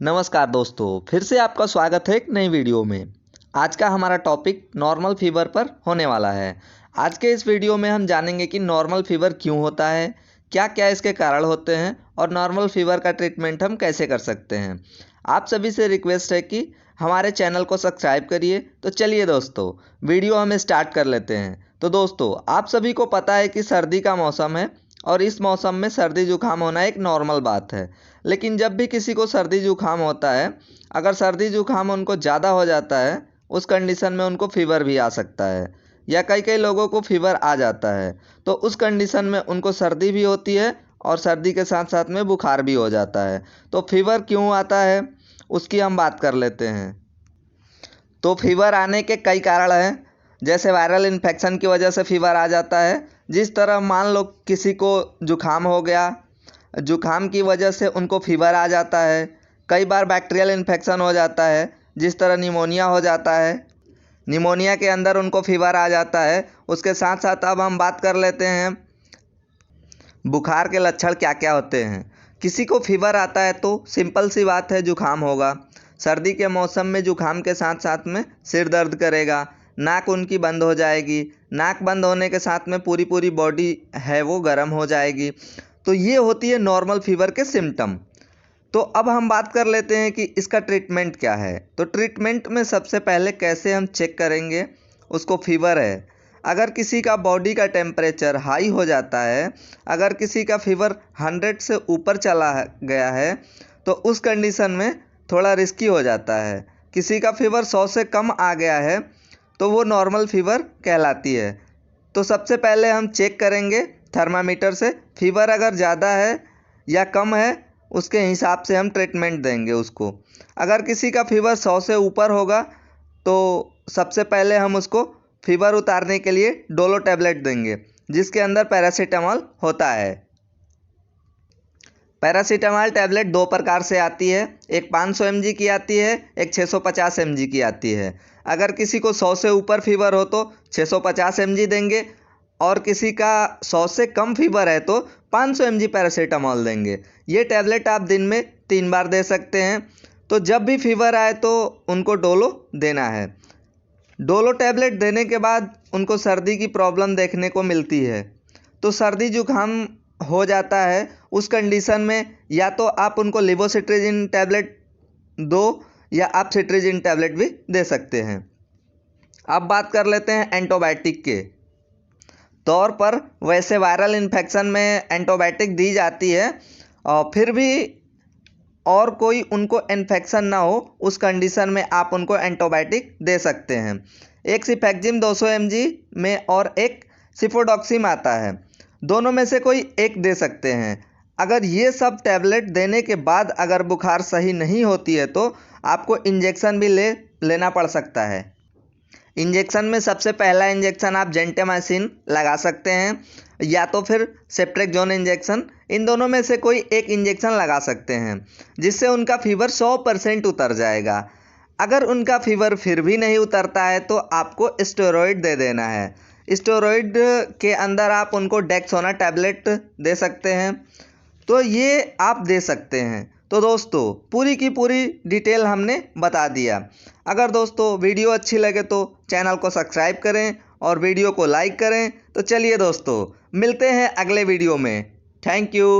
नमस्कार दोस्तों, फिर से आपका स्वागत है एक नई वीडियो में। आज का हमारा टॉपिक नॉर्मल फीवर पर होने वाला है। आज के इस वीडियो में हम जानेंगे कि नॉर्मल फीवर क्यों होता है, क्या क्या इसके कारण होते हैं और नॉर्मल फीवर का ट्रीटमेंट हम कैसे कर सकते हैं। आप सभी से रिक्वेस्ट है कि हमारे चैनल को सब्सक्राइब करिए। तो चलिए दोस्तों, वीडियो हम स्टार्ट कर लेते हैं। तो दोस्तों, आप सभी को पता है कि सर्दी का मौसम है और इस मौसम में सर्दी जुकाम होना एक नॉर्मल बात है। लेकिन जब भी किसी को सर्दी जुकाम होता है, अगर सर्दी जुकाम उनको ज़्यादा हो जाता है, उस कंडीशन में उनको फीवर भी आ सकता है या कई कई लोगों को फीवर आ जाता है। तो उस कंडीशन में उनको सर्दी भी होती है और सर्दी के साथ साथ में बुखार भी हो जाता है। तो फीवर क्यों आता है उसकी हम बात कर लेते हैं। तो फीवर आने के कई कारण हैं, जैसे वायरल इन्फेक्शन की वजह से फीवर आ जाता है। जिस तरह मान लो किसी को जुकाम हो गया, जुकाम की वजह से उनको फीवर आ जाता है। कई बार बैक्टीरियल इन्फेक्शन हो जाता है, जिस तरह निमोनिया हो जाता है, निमोनिया के अंदर उनको फीवर आ जाता है। उसके साथ साथ अब हम बात कर लेते हैं बुखार के लक्षण क्या क्या होते हैं। किसी को फीवर आता है तो सिंपल सी बात है, जुकाम होगा। सर्दी के मौसम में जुकाम के साथ साथ में सिर दर्द करेगा, नाक उनकी बंद हो जाएगी। नाक बंद होने के साथ में पूरी पूरी बॉडी है वो गर्म हो जाएगी। तो ये होती है नॉर्मल फीवर के सिम्टम। तो अब हम बात कर लेते हैं कि इसका ट्रीटमेंट क्या है। तो ट्रीटमेंट में सबसे पहले कैसे हम चेक करेंगे उसको फीवर है। अगर किसी का बॉडी का टेम्परेचर हाई हो जाता है, अगर किसी का फीवर 100 से ऊपर चला गया है, तो उस कंडीशन में थोड़ा रिस्की हो जाता है। किसी का फीवर 100 से कम आ गया है तो वो नॉर्मल फीवर कहलाती है। तो सबसे पहले हम चेक करेंगे थर्मामीटर से। फीवर अगर ज़्यादा है या कम है, उसके हिसाब से हम ट्रीटमेंट देंगे उसको। अगर किसी का फीवर 100 से ऊपर होगा तो सबसे पहले हम उसको फीवर उतारने के लिए डोलो टैबलेट देंगे, जिसके अंदर पैरासीटामॉल होता है। पैरासीटामॉल टैबलेट दो प्रकार से आती है, एक 500 mg की आती है, एक 650 mg की आती है। अगर किसी को 100 से ऊपर फीवर हो तो 650 mg देंगे, और किसी का 100 से कम फीवर है तो 500 mg पैरासीटामॉल देंगे। ये टैबलेट आप दिन में 3 बार दे सकते हैं। तो जब भी फीवर आए तो उनको डोलो देना है। डोलो टैबलेट देने के बाद उनको सर्दी की प्रॉब्लम देखने को मिलती है। तो सर्दी जुकाम हो जाता है, उस कंडीशन में या तो आप उनको लिवोसिट्रिजिन टैबलेट दो या आप सिट्रिजिन टैबलेट भी दे सकते हैं। अब बात कर लेते हैं एंटीबायोटिक के तौर पर। वैसे वायरल इन्फेक्शन में एंटीबायोटिक दी जाती है, और फिर भी और कोई उनको इन्फेक्शन ना हो उस कंडीशन में आप उनको एंटीबायोटिक दे सकते हैं। एक सिफेक्जिम 200 mg में और एक सिफोडॉक्सिम आता है, दोनों में से कोई एक दे सकते हैं। अगर ये सब टैबलेट देने के बाद अगर बुखार सही नहीं होती है तो आपको इंजेक्शन भी लेना पड़ सकता है। इंजेक्शन में सबसे पहला इंजेक्शन आप जेंटामाइसिन लगा सकते हैं या तो फिर सेप्ट्रेक्सोन इंजेक्शन। इन दोनों में से कोई एक इंजेक्शन लगा सकते हैं, जिससे उनका फीवर 100% उतर जाएगा। अगर उनका फीवर फिर भी नहीं उतरता है तो आपको स्टेरॉइड दे देना है। स्टेरॉइड के अंदर आप उनको डेक्सोना टैबलेट दे सकते हैं। तो ये आप दे सकते हैं। तो दोस्तों, पूरी की पूरी डिटेल हमने बता दिया। अगर दोस्तों वीडियो अच्छी लगे तो चैनल को सब्सक्राइब करें और वीडियो को लाइक करें। तो चलिए दोस्तों, मिलते हैं अगले वीडियो में। Thank you.